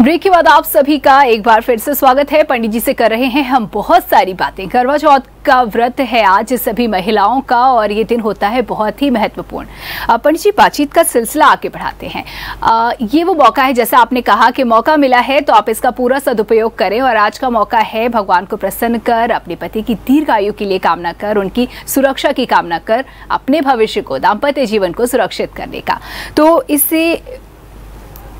Break के बाद आप सभी का एक बार फिर से स्वागत है। पंडित जी से कर रहे हैं हम बहुत सारी बातें। करवा चौथ का व्रत है आज सभी महिलाओं का और ये दिन होता है बहुत ही महत्वपूर्ण। पंडित जी, बातचीत का सिलसिला आगे बढ़ाते हैं। ये वो मौका है, जैसा आपने कहा कि मौका मिला है तो आप इसका पूरा सदुपयोग करें और आज का मौका है भगवान को प्रसन्न कर, अपने पति की दीर्घायु के लिए कामना कर, उनकी सुरक्षा की कामना कर, अपने भविष्य को, दाम्पत्य जीवन को सुरक्षित करने का। तो इससे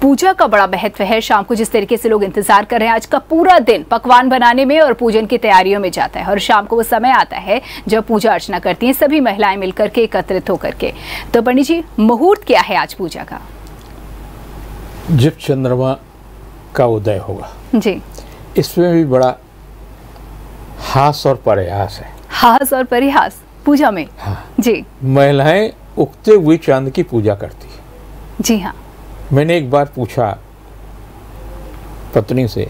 पूजा का बड़ा महत्व है। शाम को जिस तरीके से लोग इंतजार कर रहे हैं, आज का पूरा दिन पकवान बनाने में और पूजन की तैयारियों में जाता है और शाम को वो समय आता है जब पूजा अर्चना करती हैं सभी महिलाएं मिलकर के, एकत्रित होकर के। तो पंडित जी, मुहूर्त क्या है आज पूजा का? जब चंद्रमा का उदय होगा जी, इसमें भी बड़ा हास और प्रयास है। हास और परिहास पूजा में? हाँ जी। महिलाएं उगते हुए चांद की पूजा करती है। जी हाँ। मैंने एक बार पूछा पत्नी से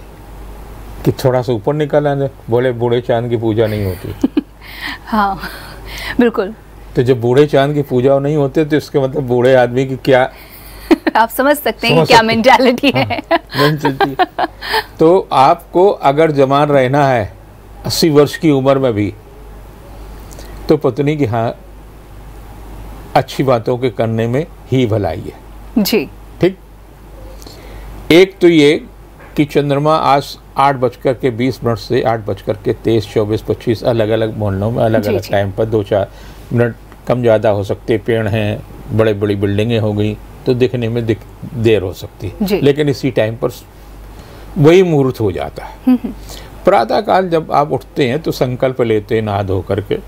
कि थोड़ा सा ऊपर निकल आने, बोले बूढ़े चांद की पूजा नहीं होती। हाँ बिल्कुल। तो जब बूढ़े चांद की पूजा नहीं होते तो इसके मतलब बूढ़े आदमी की क्या आप समझ सकते हैं क्या मेंटालिटी है। तो आपको अगर जवान रहना है 80 वर्ष की उम्र में भी, तो पत्नी की हाँ अच्छी बातों के करने में ही भलाई है। जी ठीक। एक तो ये कि चंद्रमा आज 8:20 से 8:23, 24, 25 अलग अलग मोहल्लों में अलग अलग टाइम पर 2-4 मिनट कम ज़्यादा हो सकते। पेड़ हैं, बड़े बड़ी बिल्डिंगें हो गई तो दिखने में देर हो सकती है, लेकिन इसी टाइम पर वही मुहूर्त हो जाता है। प्रातः काल जब आप उठते हैं तो संकल्प लेते हैं नहा धो करके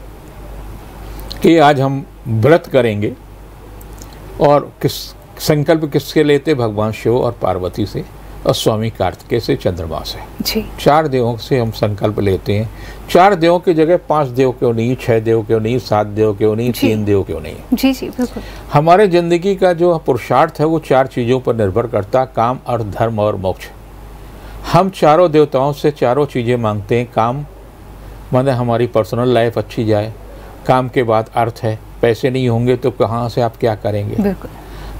कि आज हम व्रत करेंगे। और संकल्प किसके लेते? भगवान शिव और पार्वती से और स्वामी कार्तिकेय से, चंद्रमा से। जी। 4 देवों से हम संकल्प लेते हैं। 4 देवों की जगह 5 देव क्यों नहीं, 6 देव क्यों नहीं, 7 देव क्यों नहीं, 3 देव क्यों नहीं? जी जी बिल्कुल। हमारे जिंदगी का जो पुरुषार्थ है वो 4 चीज़ों पर निर्भर करता, काम, अर्थ, धर्म और मोक्ष। हम चारों देवताओं से चारों चीज़ें मांगते हैं। काम माने हमारी पर्सनल लाइफ अच्छी जाए, काम के बाद अर्थ है, पैसे नहीं होंगे तो कहाँ से आप क्या करेंगे? बिल्कुल।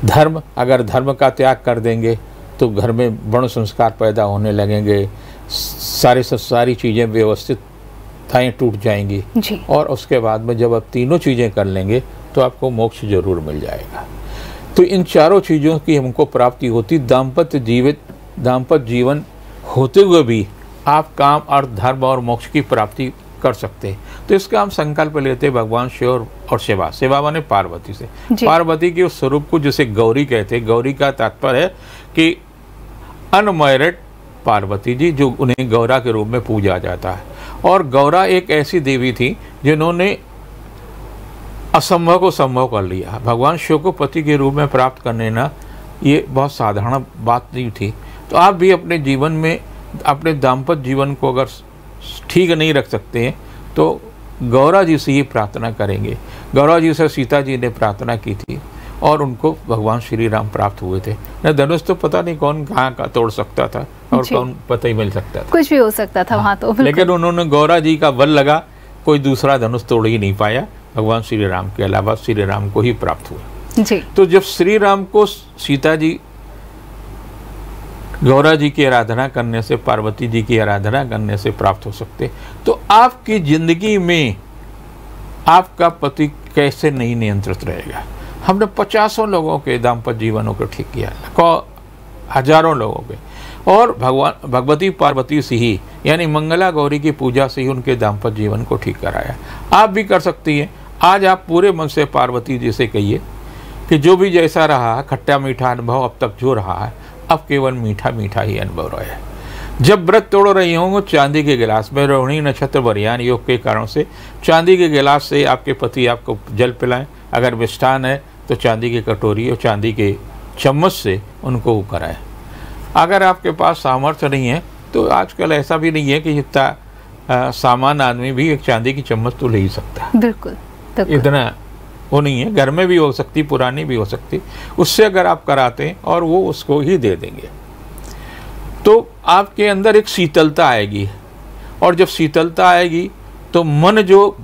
धर्म, अगर धर्म का त्याग कर देंगे तो घर में वर्ण संस्कार पैदा होने लगेंगे, सारी चीज़ें व्यवस्थित टूट जाएंगी जी। और उसके बाद में जब आप तीनों चीज़ें कर लेंगे तो आपको मोक्ष जरूर मिल जाएगा। तो इन चारों चीज़ों की हमको प्राप्ति होती। दाम्पत्य जीवन होते हुए भी आप काम, अर्थ, धर्म और मोक्ष की प्राप्ति कर सकते हैं। तो इसका हम संकल्प लेते हैं भगवान शिव और शिवा माने पार्वती से। पार्वती के उस स्वरूप को जिसे गौरी कहते हैं। गौरी का तात्पर्य है कि अनमैरिड पार्वती जी, जो उन्हें गौरा के रूप में पूजा जाता है। और गौरा एक ऐसी देवी थी जिन्होंने असंभव को संभव कर लिया। भगवान शिव को पति के रूप में प्राप्त करने ना, ये बहुत साधारण बात नहीं थी। तो आप भी अपने जीवन में अपने दाम्पत्य जीवन को अगर ठीक नहीं रख सकते हैं तो गौरा जी से ही प्रार्थना करेंगे। गौरा जी से सीता जी ने प्रार्थना की थी और उनको भगवान श्री राम प्राप्त हुए थे। न धनुष तो पता नहीं कौन कहाँ का तोड़ सकता था और कौन पता ही मिल सकता था, कुछ भी हो सकता था वहाँ तो। लेकिन उन्होंने गौरा जी का बल लगा, कोई दूसरा धनुष तोड़ ही नहीं पाया। भगवान श्री राम के अलावा श्री राम को ही प्राप्त हुए जी। तो जब श्री राम को सीता जी गौरा जी की आराधना करने से, पार्वती जी की आराधना करने से प्राप्त हो सकते, तो आपकी जिंदगी में आपका पति कैसे नहीं नियंत्रित रहेगा? हमने 50 लोगों के दाम्पत्य जीवनों को ठीक किया, हजारों लोगों के, और भगवती पार्वती से ही यानी मंगला गौरी की पूजा से ही उनके दाम्पत्य जीवन को ठीक कराया। आप भी कर सकती हैं। आज आप पूरे मन से पार्वती जी से कहिए कि जो भी जैसा रहा, खट्टा मीठा अनुभव अब तक जो रहा है, अब केवल मीठा मीठा ही अनुभव रहे। जब व्रत तोड़ रही होंगे चांदी के गिलास में, रोहिणी नक्षत्र वरयान योग के कारण से चांदी के गिलास से आपके पति आपको जल पिलाएं। अगर मिष्ठान है तो चांदी की कटोरी और चांदी के चम्मच से उनको वो कराएं। अगर आपके पास सामर्थ्य नहीं है तो आजकल ऐसा भी नहीं है कि जितना सामान्य आदमी भी एक चांदी की चम्मच तो ले ही सकता है। बिल्कुल। इतना वो नहीं है, घर में भी हो सकती, पुरानी भी हो सकती, उससे अगर आप कराते हैं और वो उसको ही दे देंगे तो आपके अंदर एक शीतलता आएगी। और जब शीतलता आएगी तो मन जो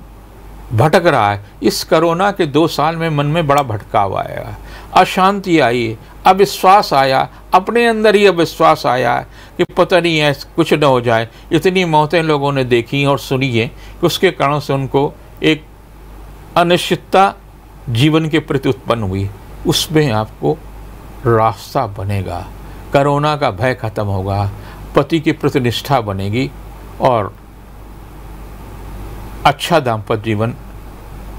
भटक रहा है। इस कोरोना के 2 साल में मन में बड़ा भटकाव आया, अशांति आई, अविश्वास आया, अपने अंदर ही अविश्वास आया कि पता नहीं है कुछ न हो जाए। इतनी मौतें लोगों ने देखी और सुनी है कि उसके कारण से उनको एक अनिश्चितता जीवन के प्रति उत्पन्न हुई। उसमें आपको रास्ता बनेगा, कोरोना का भय खत्म होगा, पति की प्रति निष्ठा बनेगी और अच्छा दाम्पत्य जीवन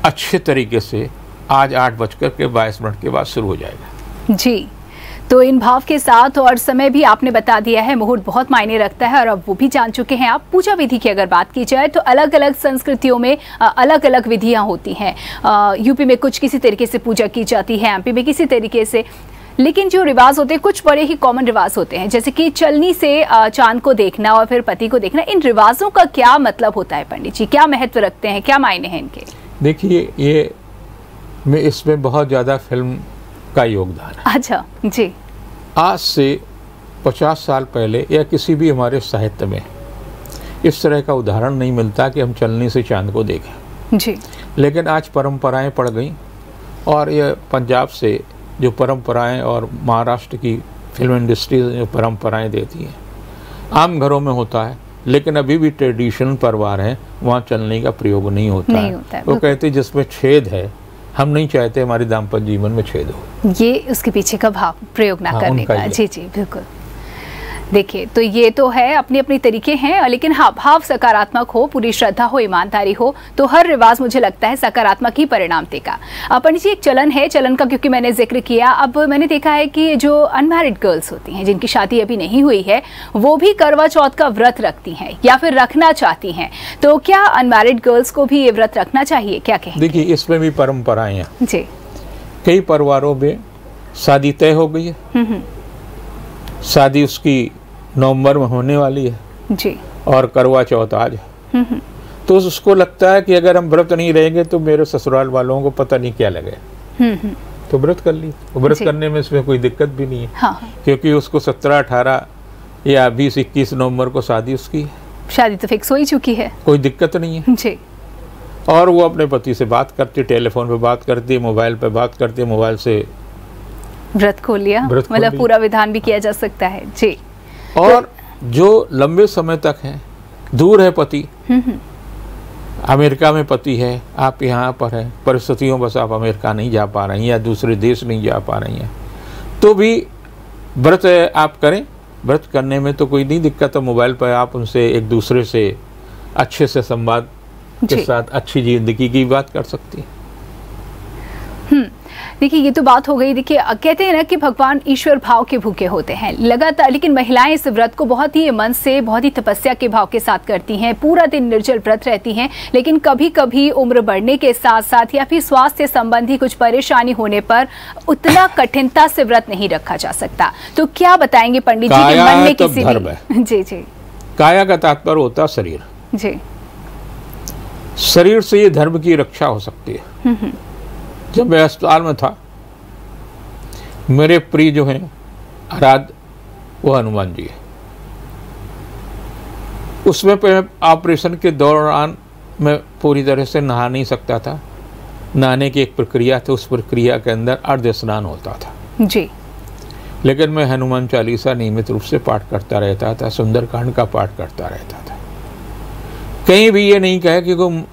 अच्छे तरीके से आज 8:22 के बाद शुरू हो जाएगा। जी, तो इन भाव के साथ और समय भी आपने बता दिया है, मुहूर्त बहुत मायने रखता है और अब वो भी जान चुके हैं आप। पूजा विधि की अगर बात की जाए तो अलग अलग संस्कृतियों में अलग अलग विधियां होती हैं। यूपी में कुछ किसी तरीके से पूजा की जाती है, एमपी में किसी तरीके से, लेकिन जो रिवाज होते हैं कुछ बड़े ही कॉमन रिवाज होते हैं, जैसे कि चलनी से चांद को देखना और फिर पति को देखना। इन रिवाजों का क्या मतलब होता है पंडित जी, क्या महत्व रखते हैं, क्या मायने हैं इनके? देखिए, ये में इसमें बहुत ज़्यादा फिल्म का योगदान है। अच्छा जी। आज से 50 साल पहले या किसी भी हमारे साहित्य में इस तरह का उदाहरण नहीं मिलता कि हम चलनी से चांद को देखें जी। लेकिन आज परंपराएं पड़ गई और ये पंजाब से जो परंपराएं और महाराष्ट्र की फिल्म इंडस्ट्री जो परंपराएं देती हैं, आम घरों में होता है, लेकिन अभी भी ट्रेडिशनल परिवार हैं वहाँ चलनी का प्रयोग नहीं होता है। वो कहते हैं जिसमें छेद है, हम नहीं चाहते हमारे दाम्पत्य जीवन में छेद हो। ये उसके पीछे का भाव प्रयोग ना करने का। जी जी बिल्कुल। देखिए, तो ये तो है, अपनी अपनी तरीके हैं, लेकिन हाँ, भाव सकारात्मक हो, पूरी श्रद्धा हो, ईमानदारी हो, तो हर रिवाज मुझे लगता है सकारात्मक ही परिणाम देगा। पंडित जी, एक चलन है, चलन का क्योंकि मैंने जिक्र किया, अब मैंने देखा है कि जो अनमैरिड गर्ल्स होती हैं, जिनकी शादी अभी नहीं हुई है, वो भी करवा चौथ का व्रत रखती हैं या फिर रखना चाहती हैं, तो क्या अनमैरिड गर्ल्स को भी ये व्रत रखना चाहिए, क्या कहें? देखिए, इसमें भी परंपराएं हैं जी। कई परिवारों में शादी तय हो गई है, शादी उसकी नवंबर में होने वाली है जी, और करवा चौथ आज है, तो उसको लगता है कि अगर हम व्रत नहीं रहेंगे तो मेरे ससुराल वालों को पता नहीं क्या लगे, तो व्रत कर ली। व्रत करने में इसमें कोई दिक्कत भी नहीं है। हाँ। क्योंकि उसको 17, 18 या 20, 21 नवंबर को शादी उसकी है, शादी तो फिक्स हो ही चुकी है, कोई दिक्कत नहीं है जी। और वो अपने पति से बात करती, टेलीफोन पे बात करती, मोबाइल पे बात करती, मोबाइल से व्रत खोल लिया, मतलब पूरा विधान भी किया जा सकता है जी। और जो लंबे समय तक है, दूर है पति, अमेरिका में पति है, आप यहाँ पर है, परिस्थितियों बस आप अमेरिका नहीं जा पा रही हैं या दूसरे देश नहीं जा पा रही हैं, तो भी व्रत आप करें। व्रत करने में तो कोई नहीं दिक्कत है, मोबाइल पर आप उनसे एक दूसरे से अच्छे से संवाद के साथ अच्छी जिंदगी की बात कर सकती है। देखिए, ये तो बात हो गई। देखिए, कहते हैं ना कि भगवान ईश्वर भाव के भूखे होते हैं लगातार, लेकिन महिलाएं इस व्रत को बहुत ही मन से, बहुत ही तपस्या के भाव के साथ करती हैं, पूरा दिन निर्जल व्रत रहती हैं, लेकिन कभी कभी उम्र बढ़ने के साथ साथ या फिर स्वास्थ्य संबंधी कुछ परेशानी होने पर उतना कठिनता से व्रत नहीं रखा जा सकता। तो क्या बताएंगे पंडित जी के मन में किसी भी? जी जी। काया का तात्पर्य होता है शरीर जी। शरीर से ये धर्म की रक्षा हो सकती है। जब मैं अस्पताल में था, मेरे प्रिय जो हैं आराध्य, वो हनुमान जी है। उसमें ऑपरेशन के दौरान मैं पूरी तरह से नहा नहीं सकता था, नहाने की एक प्रक्रिया थी, उस प्रक्रिया के अंदर अर्ध स्नान होता था जी। लेकिन मैं हनुमान चालीसा नियमित रूप से पाठ करता रहता था, सुंदरकांड का पाठ करता रहता था। कहीं भी ये नहीं कहा कि कोई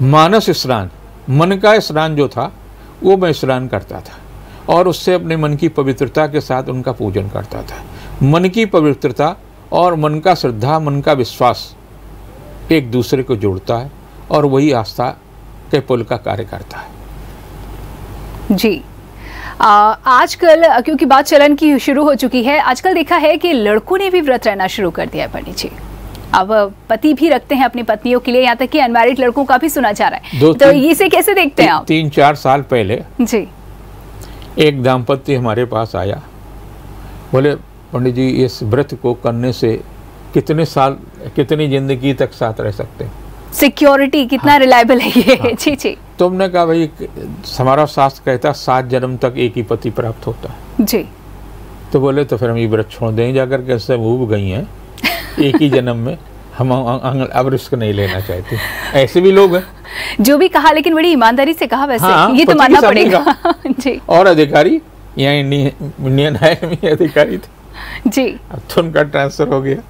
मानस स्नान, मन का स्नान जो था वो मैं स्नान करता था और उससे अपने मन की पवित्रता के साथ उनका पूजन करता था। मन की पवित्रता और मन का श्रद्धा, मन का विश्वास एक दूसरे को जोड़ता है और वही आस्था के पुल का कार्य करता है जी। आजकल क्योंकि बात चलन की शुरू हो चुकी है, आजकल देखा है कि लड़कों ने भी व्रत रहना शुरू कर दिया है पंडित जी। अब पति भी रखते हैं अपनी पत्नियों के लिए, यहाँ तक कि अनमैरिड लड़कों का भी सुना जा रहा है, तो इसे कैसे देखते हैं आप? 3-4 साल पहले जी एक दाम्पत्य हमारे पास आया, बोले पंडित जी इस व्रत को करने से कितने साल, कितनी जिंदगी तक साथ रह सकते हैं, सिक्योरिटी कितना रिलायबल है ये? जी जी। तो हमने कहा भाई हमारा शास्त्र कहता 7 जन्म तक एक ही पति प्राप्त होता है जी। तो बोले तो फिर हम ये व्रत छोड़ दें, जाकर के उससे उब गई हैं एक ही जन्म में, हम अब रिस्क नहीं लेना चाहते। ऐसे भी लोग हैं जो भी कहा, लेकिन बड़ी ईमानदारी से कहा वैसे। हाँ, ये तो मानना पड़ेगा जी। और अधिकारी यहाँ इंडियन आर्मी में अधिकारी थे जी, अब तो उनका ट्रांसफर हो गया,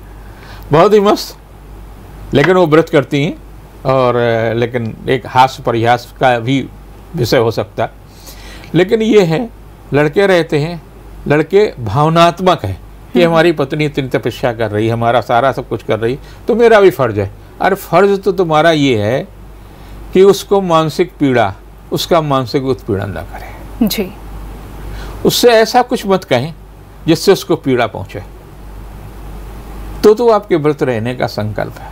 बहुत ही मस्त। लेकिन वो व्रत करती हैं, और लेकिन एक हास्य परिहास का भी विषय हो सकता। लेकिन ये है, लड़के रहते हैं, लड़के भावनात्मक है कि हमारी पत्नी इतनी तपस्या कर रही है, हमारा सारा सब कुछ कर रही, तो मेरा भी फर्ज है। अरे फर्ज तो तुम्हारा ये है कि उसको मानसिक पीड़ा, उसका मानसिक उत्पीड़न न करें जी। उससे ऐसा कुछ मत कहें जिससे उसको पीड़ा पहुंचे। तो आपके व्रत रहने का संकल्प है,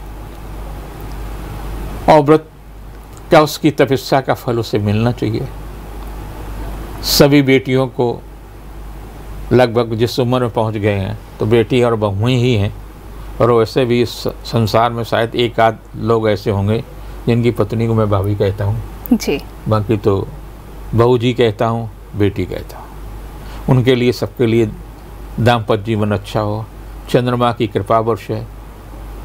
और व्रत का, उसकी तपस्या का फल उसे मिलना चाहिए। सभी बेटियों को लगभग जिस उम्र में पहुंच गए हैं तो बेटी और बहुएं ही हैं, और वैसे भी इस संसार में शायद एक आध लोग ऐसे होंगे जिनकी पत्नी को मैं भाभी कहता हूँ जी, बाकी तो बहू जी कहता हूँ, बेटी कहता हूँ। उनके लिए, सबके लिए दाम्पत्य जीवन अच्छा हो, चंद्रमा की कृपा वर्ष है,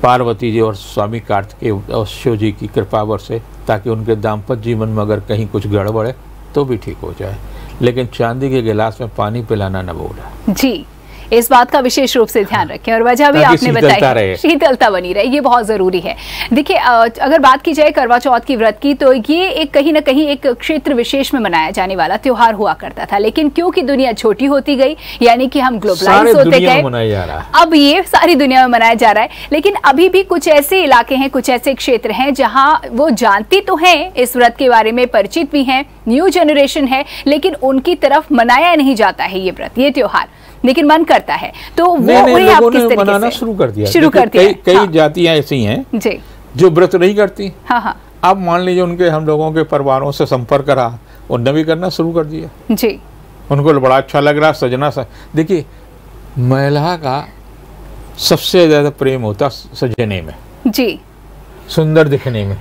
पार्वती जी और स्वामी कार्तिकेय और शिव जी की कृपा वर्ष है, ताकि उनके दाम्पत्य जीवन में अगर कहीं कुछ गड़बड़ है तो भी ठीक हो जाए। लेकिन चांदी के गिलास में पानी पिलाना न भूलें जी। इस बात का विशेष रूप से ध्यान रखें, और वजह भी आपने बताई, शीतलता बनी रहे, ये बहुत जरूरी है। देखिए, अगर बात की जाए करवा चौथ की व्रत की, तो ये एक कहीं ना कहीं एक क्षेत्र विशेष में मनाया जाने वाला त्योहार हुआ करता था। लेकिन क्योंकि दुनिया छोटी होती गई, यानी कि हम ग्लोबलाइज होते गए, अब ये सारी दुनिया में मनाया जा रहा है। लेकिन अभी भी कुछ ऐसे इलाके हैं, कुछ ऐसे क्षेत्र हैं जहां वो जानती तो हैं, इस व्रत के बारे में परिचित भी हैं, न्यू जनरेशन है, लेकिन उनकी तरफ मनाया नहीं जाता है ये व्रत, ये त्योहार, लेकिन मन करता है। तो वो उन्हें आप किस तरीके मनाना से शुरू कर दिया? कई हाँ। जातियां ऐसी हैं जी जो व्रत नहीं करती। हाँ हाँ। अब मान लीजिए उनके, हम लोगों के परिवारों से संपर्क रहा, उनने भी करना शुरू कर दिया जी। उनको बड़ा अच्छा लग रहा सजना सा। देखिए, महिला का सबसे ज्यादा प्रेम होता सजने में जी, सुंदर दिखने में।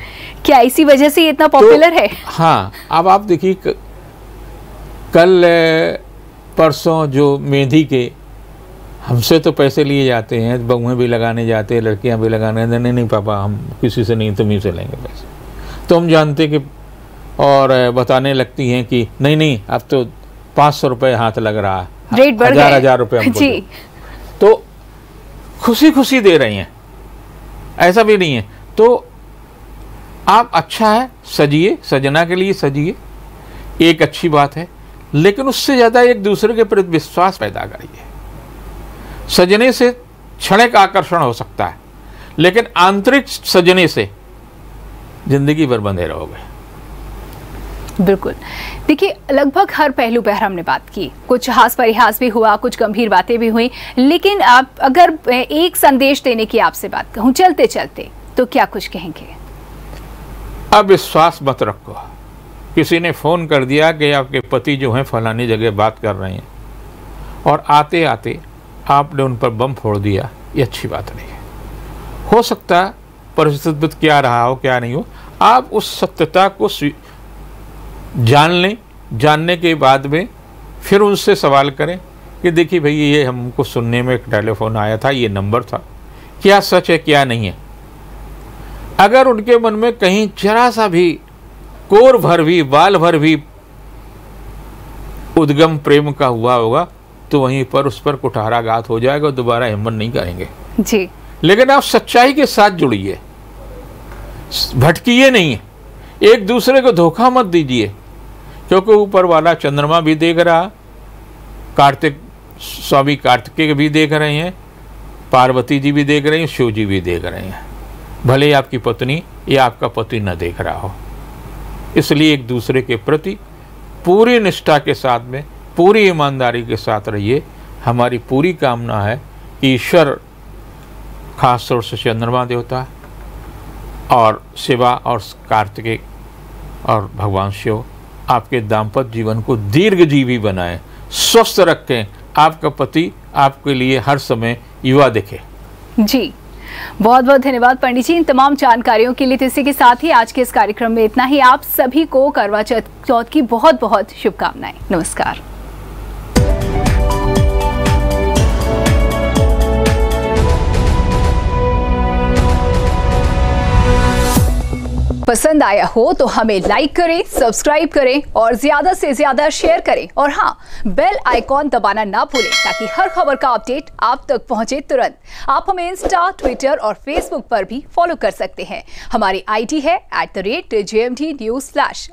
क्या इसी वजह से इतना पॉपुलर है? हाँ। अब आप देखिए, कल परसों जो मेहंदी के हमसे तो पैसे लिए जाते हैं, बहुएं भी लगाने जाते हैं, लड़कियां भी लगाने, नहीं पापा हम किसी से नहीं, तुम्हीं से लेंगे पैसे। तो हम जानते कि, और बताने लगती हैं कि नहीं अब तो 500 रुपये हाथ लग रहा है, रेट बढ़ गए, हजार रुपये हमको जी। तो खुशी खुशी दे रही हैं, ऐसा भी नहीं है। तो आप अच्छा है, सजिए, सजना के लिए सजिए, एक अच्छी बात है, लेकिन उससे ज्यादा एक दूसरे के प्रति विश्वास पैदा करिए। सजने से क्षणिक आकर्षण हो सकता है, लेकिन आंतरिक सजने से जिंदगी भर बंधे रहोगे। बिल्कुल। देखिए, लगभग हर पहलू पर हमने बात की, कुछ हास परिहास भी हुआ, कुछ गंभीर बातें भी हुई, लेकिन आप अगर एक संदेश देने की आपसे बात कहूं चलते चलते, तो क्या कुछ कहेंगे? अब विश्वास मत रखो। किसी ने फ़ोन कर दिया कि आपके पति जो हैं फलानी जगह बात कर रहे हैं, और आते आते आपने उन पर बम फोड़ दिया, ये अच्छी बात नहीं है। हो सकता है परिस्थिति क्या रहा हो, क्या नहीं हो, आप उस सत्यता को जान लें। जानने के बाद में फिर उनसे सवाल करें कि देखिए भई, ये हमको सुनने में एक टेलीफोन आया था, ये नंबर था, क्या सच है क्या नहीं है। अगर उनके मन में कहीं जरा सा भी, कोर भर भी, बाल भर भी उद्गम प्रेम का हुआ होगा, तो वहीं पर उस पर कुठाराघात हो जाएगा, दोबारा हिम्मत नहीं करेंगे जी। लेकिन आप सच्चाई के साथ जुड़िए, भटकिए नहीं, एक दूसरे को धोखा मत दीजिए, क्योंकि ऊपर वाला चंद्रमा भी देख रहा, कार्तिक स्वामी कार्तिकेय भी देख रहे हैं, पार्वती जी भी देख रहे हैं, शिव जी भी देख रहे हैं, भले आपकी पत्नी या आपका पति न देख रहा हो। इसलिए एक दूसरे के प्रति पूरी निष्ठा के साथ में, पूरी ईमानदारी के साथ रहिए। हमारी पूरी कामना है कि ईश्वर, खास तौर से चंद्रमा देवता और शिवा और कार्तिकेय और भगवान शिव, आपके दाम्पत्य जीवन को दीर्घजीवी बनाएं, स्वस्थ रखें, आपका पति आपके लिए हर समय युवा दिखे। जी, बहुत बहुत धन्यवाद पंडित जी इन तमाम जानकारियों के लिए। इसी के साथ ही आज के इस कार्यक्रम में इतना ही। आप सभी को करवा चौथ की बहुत बहुत शुभकामनाएं। नमस्कार। पसंद आया हो तो हमें लाइक करें, सब्सक्राइब करें और ज्यादा से ज्यादा शेयर करें और हाँ, बेल आइकॉन दबाना ना भूलें ताकि हर खबर का अपडेट आप तक पहुंचे तुरंत। आप हमें इंस्टा, ट्विटर और फेसबुक पर भी फॉलो कर सकते हैं। हमारी आईडी है @JMT News Flash।